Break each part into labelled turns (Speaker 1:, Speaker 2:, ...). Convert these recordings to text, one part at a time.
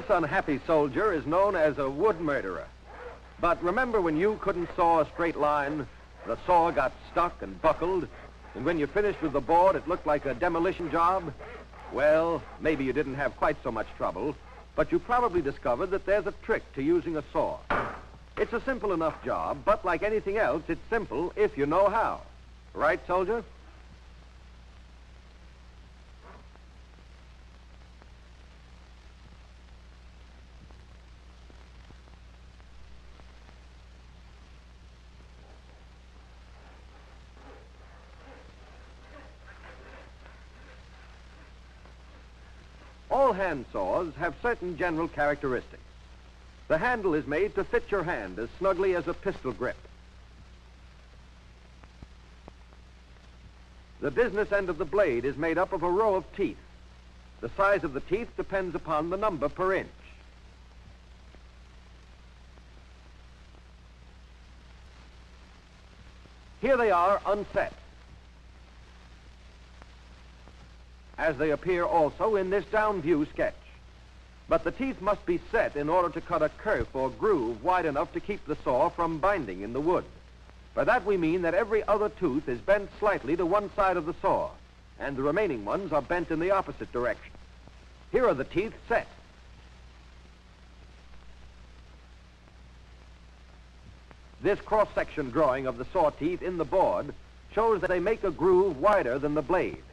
Speaker 1: unhappy soldier is known as a wood murderer. But remember when you couldn't saw a straight line, the saw got stuck and buckled, and when you finished with the board it looked like a demolition job? Well, maybe you didn't have quite so much trouble, but you probably discovered that there's a trick to using a saw. It's a simple enough job, but like anything else, it's simple if you know how. Right, soldier? All hand saws have certain general characteristics. The handle is made to fit your hand as snugly as a pistol grip. The business end of the blade is made up of a row of teeth. The size of the teeth depends upon the number per inch. Here they are unset, as they appear also in this down view sketch. But the teeth must be set in order to cut a kerf or groove wide enough to keep the saw from binding in the wood. By that we mean that every other tooth is bent slightly to one side of the saw, and the remaining ones are bent in the opposite direction. Here are the teeth set. This cross-section drawing of the saw teeth in the board shows that they make a groove wider than the blade.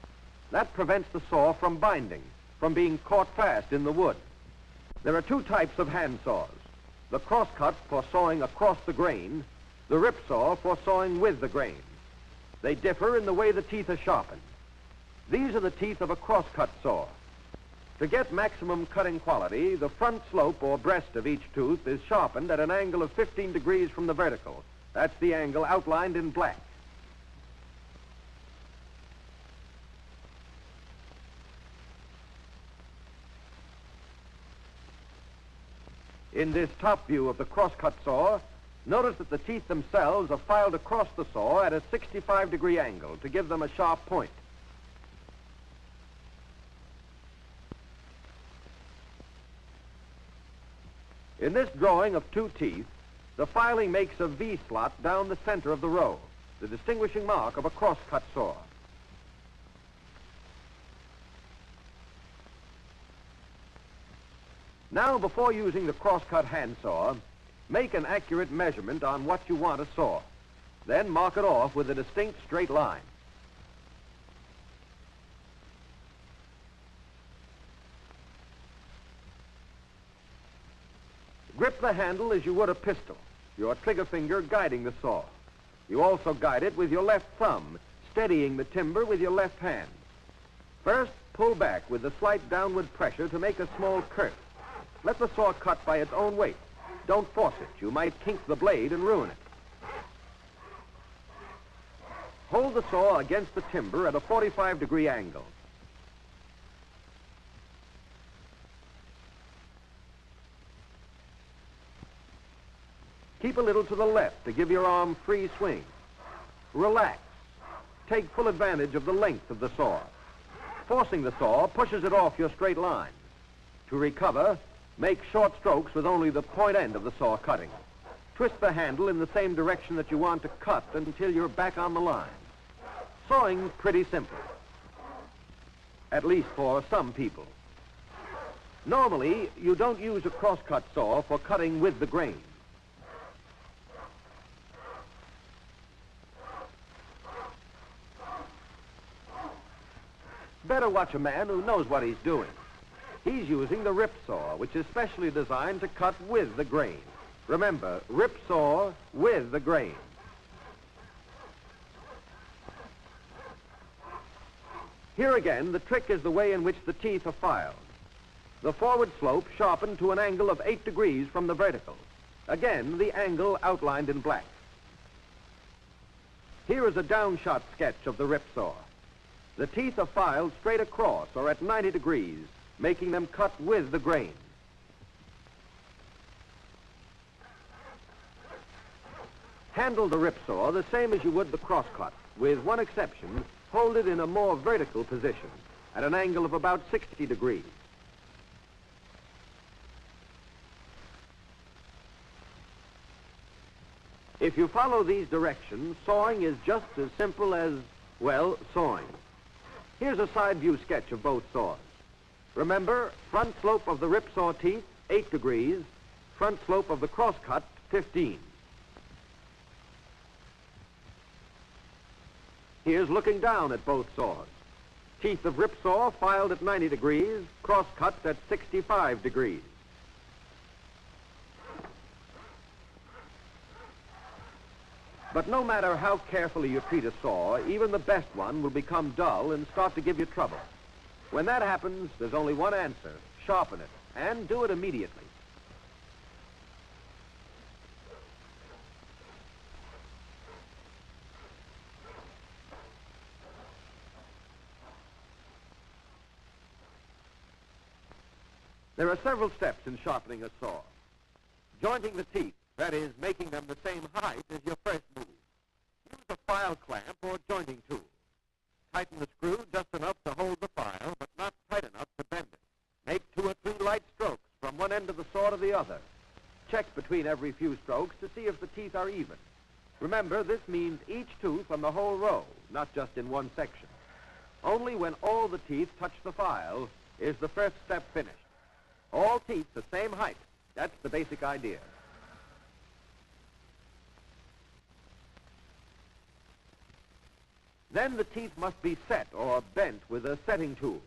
Speaker 1: That prevents the saw from binding, from being caught fast in the wood. There are two types of hand saws: the cross-cut for sawing across the grain, the rip saw for sawing with the grain. They differ in the way the teeth are sharpened. These are the teeth of a cross-cut saw. To get maximum cutting quality, the front slope or breast of each tooth is sharpened at an angle of 15 degrees from the vertical. That's the angle outlined in black. In this top view of the cross-cut saw, notice that the teeth themselves are filed across the saw at a 65-degree angle to give them a sharp point. In this drawing of two teeth, the filing makes a V-slot down the center of the row, the distinguishing mark of a cross-cut saw. Now, before using the cross-cut hand saw, make an accurate measurement on what you want to saw. Then mark it off with a distinct straight line. Grip the handle as you would a pistol, your trigger finger guiding the saw. You also guide it with your left thumb, steadying the timber with your left hand. First, pull back with a slight downward pressure to make a small kerf. Let the saw cut by its own weight. Don't force it. You might kink the blade and ruin it. Hold the saw against the timber at a 45-degree angle. Keep a little to the left to give your arm free swing. Relax. Take full advantage of the length of the saw. Forcing the saw pushes it off your straight line. To recover, make short strokes with only the point end of the saw cutting. Twist the handle in the same direction that you want to cut until you're back on the line. Sawing's pretty simple, at least for some people. Normally, you don't use a cross-cut saw for cutting with the grain. Better watch a man who knows what he's doing. He's using the rip saw, which is specially designed to cut with the grain. Remember, rip saw with the grain. Here again, the trick is the way in which the teeth are filed. The forward slope sharpened to an angle of 8 degrees from the vertical. Again, the angle outlined in black. Here is a downshot sketch of the rip saw. The teeth are filed straight across or at 90 degrees, making them cut with the grain. Handle the rip saw the same as you would the crosscut, with one exception: hold it in a more vertical position, at an angle of about 60 degrees. If you follow these directions, sawing is just as simple as, well, sawing. Here's a side view sketch of both saws. Remember, front slope of the rip saw teeth, 8 degrees, front slope of the crosscut, 15. Here's looking down at both saws. Teeth of rip saw filed at 90 degrees, crosscut at 65 degrees. But no matter how carefully you treat a saw, even the best one will become dull and start to give you trouble. When that happens, there's only one answer: sharpen it, and do it immediately. There are several steps in sharpening a saw. Jointing the teeth, that is, making them the same height, is your first move. Use a file clamp or jointing tool. Tighten the screw just enough to hold the file, but not tight enough to bend it. Make 2 or 3 light strokes from one end of the saw to the other. Check between every few strokes to see if the teeth are even. Remember, this means each tooth on the whole row, not just in one section. Only when all the teeth touch the file is the first step finished. All teeth the same height. That's the basic idea. Then the teeth must be set or bent with a setting tool.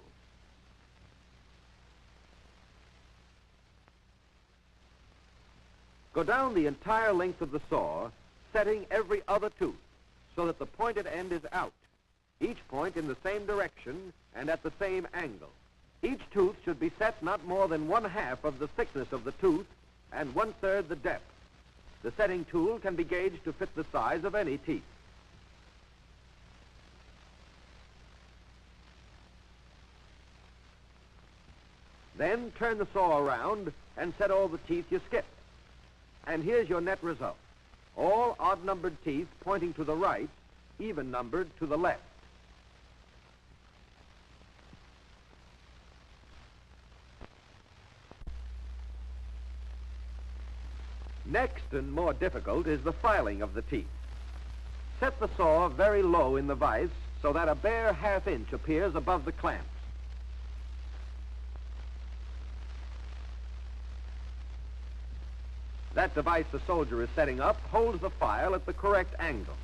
Speaker 1: Go down the entire length of the saw, setting every other tooth so that the pointed end is out, each point in the same direction and at the same angle. Each tooth should be set not more than 1/2 of the thickness of the tooth and 1/3 the depth. The setting tool can be gauged to fit the size of any teeth. Then turn the saw around and set all the teeth you skipped. And here's your net result. All odd-numbered teeth pointing to the right, even-numbered to the left. Next and more difficult is the filing of the teeth. Set the saw very low in the vise so that a bare 1/2 inch appears above the clamps. That device the soldier is setting up holds the file at the correct angle.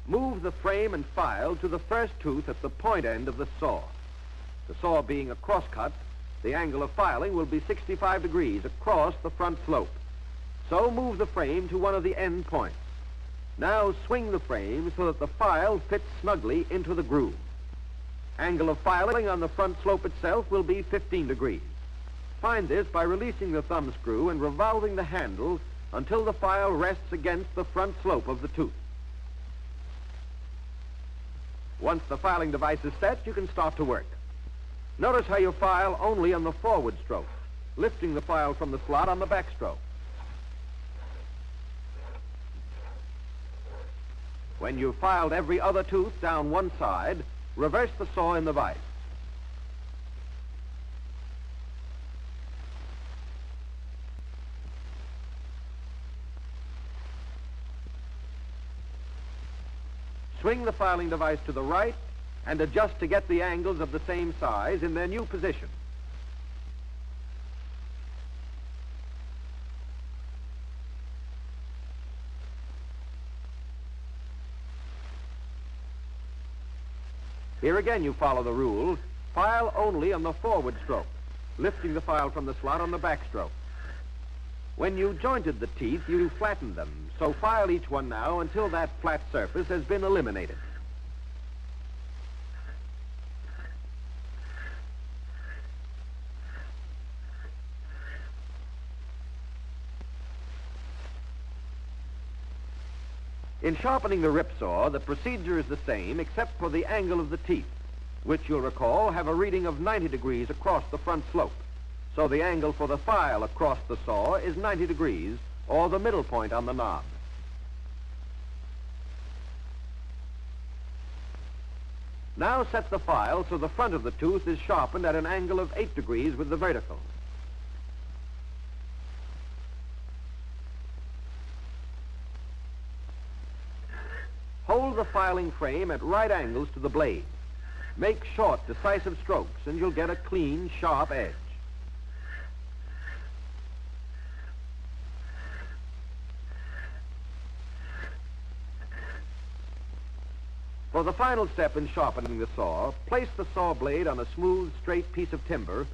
Speaker 1: Move the frame and file to the first tooth at the point end of the saw. The saw being a crosscut, the angle of filing will be 65 degrees across the front slope. So move the frame to one of the end points. Now swing the frame so that the file fits snugly into the groove. Angle of filing on the front slope itself will be 15 degrees. Find this by releasing the thumb screw and revolving the handle until the file rests against the front slope of the tooth. Once the filing device is set, you can start to work. Notice how you file only on the forward stroke, lifting the file from the slot on the back stroke. When you've filed every other tooth down one side, reverse the saw in the vise. Swing the filing device to the right and adjust to get the angles of the same size in their new position. Here again you follow the rule. File only on the forward stroke, lifting the file from the slot on the back stroke. When you jointed the teeth, you flattened them, so file each one now until that flat surface has been eliminated. In sharpening the rip saw, the procedure is the same except for the angle of the teeth, which you'll recall have a reading of 90 degrees across the front slope. So the angle for the file across the saw is 90 degrees, or the middle point on the knob. Now set the file so the front of the tooth is sharpened at an angle of 8 degrees with the vertical. Hold the filing frame at right angles to the blade. Make short, decisive strokes, and you'll get a clean, sharp edge. For the final step in sharpening the saw, place the saw blade on a smooth, straight piece of timber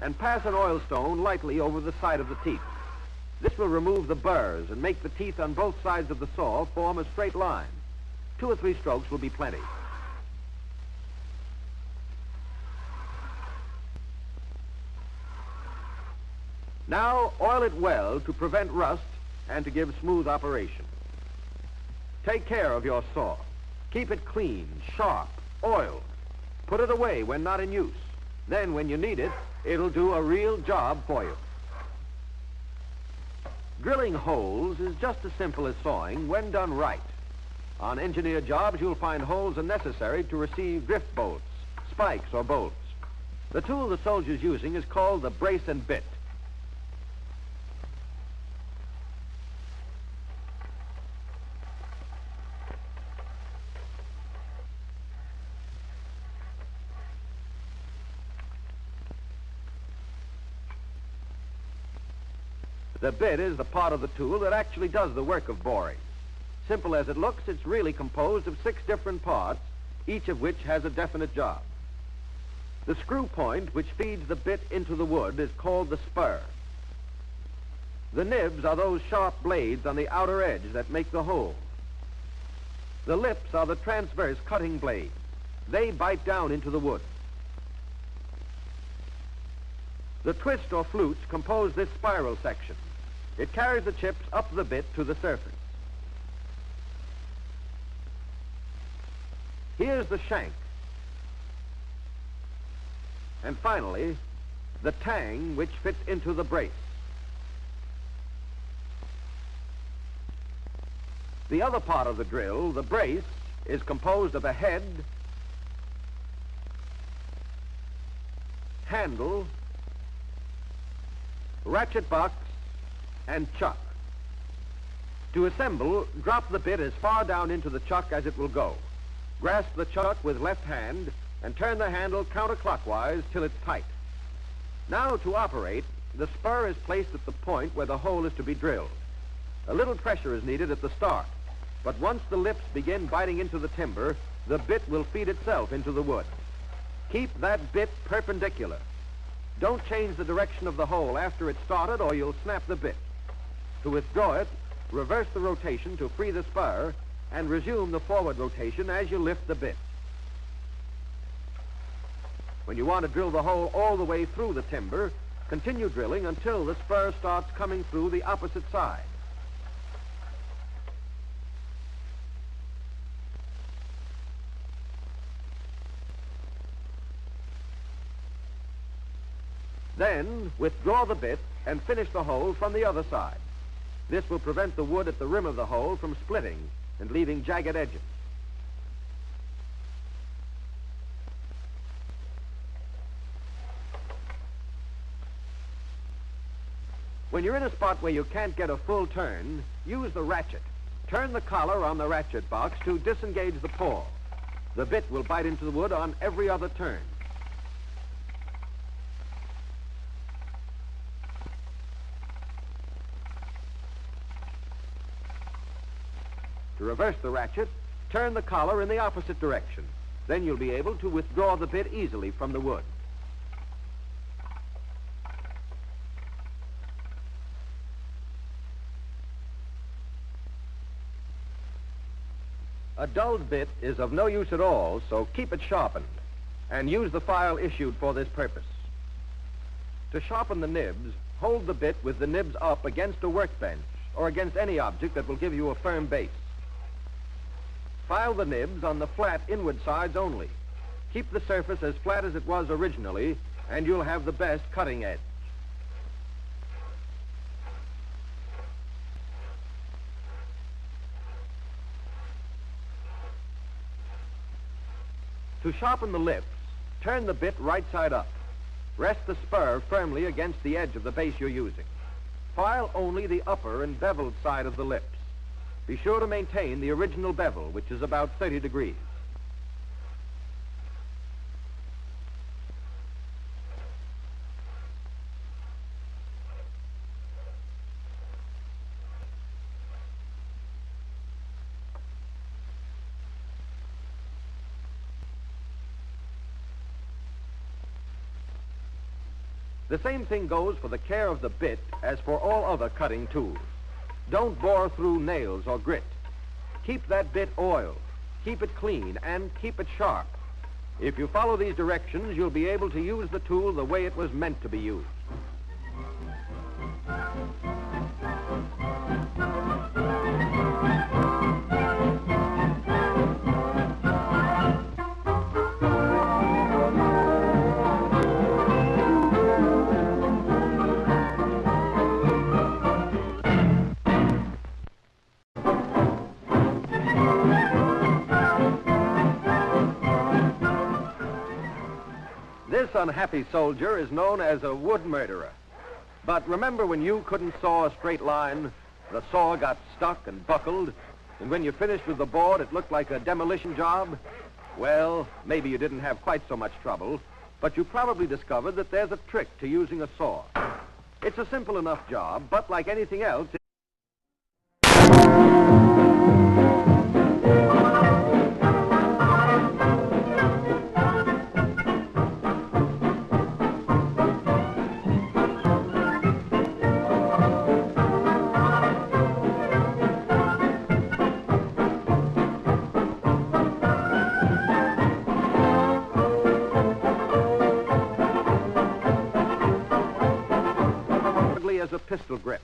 Speaker 1: and pass an oil stone lightly over the side of the teeth. This will remove the burrs and make the teeth on both sides of the saw form a straight line. 2 or 3 strokes will be plenty. Now oil it well to prevent rust and to give smooth operation. Take care of your saw. Keep it clean, sharp, oiled. Put it away when not in use. Then when you need it, it'll do a real job for you. Drilling holes is just as simple as sawing when done right. On engineer jobs, you'll find holes are necessary to receive drift bolts, spikes, or bolts. The tool the soldier's using is called the brace and bit. The bit is the part of the tool that actually does the work of boring. Simple as it looks, it's really composed of 6 different parts, each of which has a definite job. The screw point, which feeds the bit into the wood, is called the spur. The nibs are those sharp blades on the outer edge that make the hole. The lips are the transverse cutting blades. They bite down into the wood. The twist or flutes compose this spiral section. It carries the chips up the bit to the surface. Here's the shank. And finally, the tang, which fits into the brace. The other part of the drill, the brace, is composed of a head, handle, ratchet box, and chuck. To assemble, drop the bit as far down into the chuck as it will go. Grasp the chuck with left hand and turn the handle counterclockwise till it's tight. Now to operate, the spur is placed at the point where the hole is to be drilled. A little pressure is needed at the start, but once the lips begin biting into the timber, the bit will feed itself into the wood. Keep that bit perpendicular. Don't change the direction of the hole after it's started or you'll snap the bit. To withdraw it, reverse the rotation to free the spur and resume the forward rotation as you lift the bit. When you want to drill the hole all the way through the timber, continue drilling until the spur starts coming through the opposite side. Then, withdraw the bit and finish the hole from the other side. This will prevent the wood at the rim of the hole from splitting and leaving jagged edges. When you're in a spot where you can't get a full turn, use the ratchet. Turn the collar on the ratchet box to disengage the pawl. The bit will bite into the wood on every other turn. To reverse the ratchet, turn the collar in the opposite direction. Then you'll be able to withdraw the bit easily from the wood. A dulled bit is of no use at all, so keep it sharpened and use the file issued for this purpose. To sharpen the nibs, hold the bit with the nibs up against a workbench or against any object that will give you a firm base. File the nibs on the flat inward sides only. Keep the surface as flat as it was originally, and you'll have the best cutting edge. To sharpen the lips, turn the bit right side up. Rest the spur firmly against the edge of the base you're using. File only the upper and beveled side of the lips. Be sure to maintain the original bevel, which is about 30 degrees. The same thing goes for the care of the bit as for all other cutting tools. Don't bore through nails or grit. Keep that bit oiled, keep it clean, and keep it sharp. If you follow these directions, you'll be able to use the tool the way it was meant to be used. This unhappy soldier is known as a wood murderer. But remember when you couldn't saw a straight line, the saw got stuck and buckled, and when you finished with the board it looked like a demolition job? Well, maybe you didn't have quite so much trouble, but you probably discovered that there's a trick to using a saw. It's a simple enough job, but like anything else, as a pistol grip.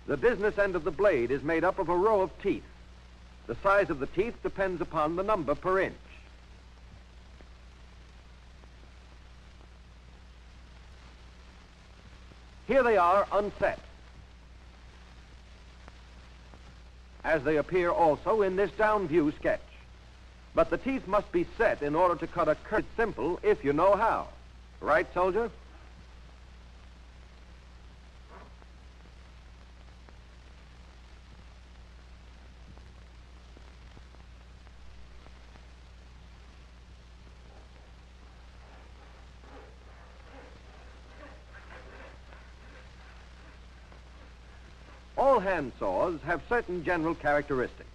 Speaker 1: The business end of the blade is made up of a row of teeth. The size of the teeth depends upon the number per inch. Here they are unset, as they appear also in this down view sketch. But the teeth must be set in order to cut a curve. It's simple if you know how. Right, soldier? All hand saws have certain general characteristics.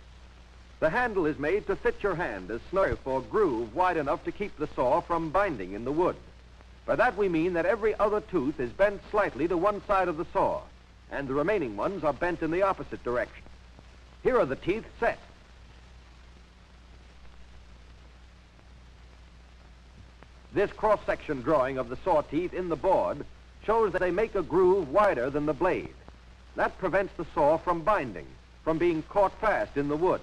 Speaker 1: The handle is made to fit your hand as snug or groove wide enough to keep the saw from binding in the wood. By that we mean that every other tooth is bent slightly to one side of the saw, and the remaining ones are bent in the opposite direction. Here are the teeth set. This cross-section drawing of the saw teeth in the board shows that they make a groove wider than the blade. That prevents the saw from binding, from being caught fast in the wood.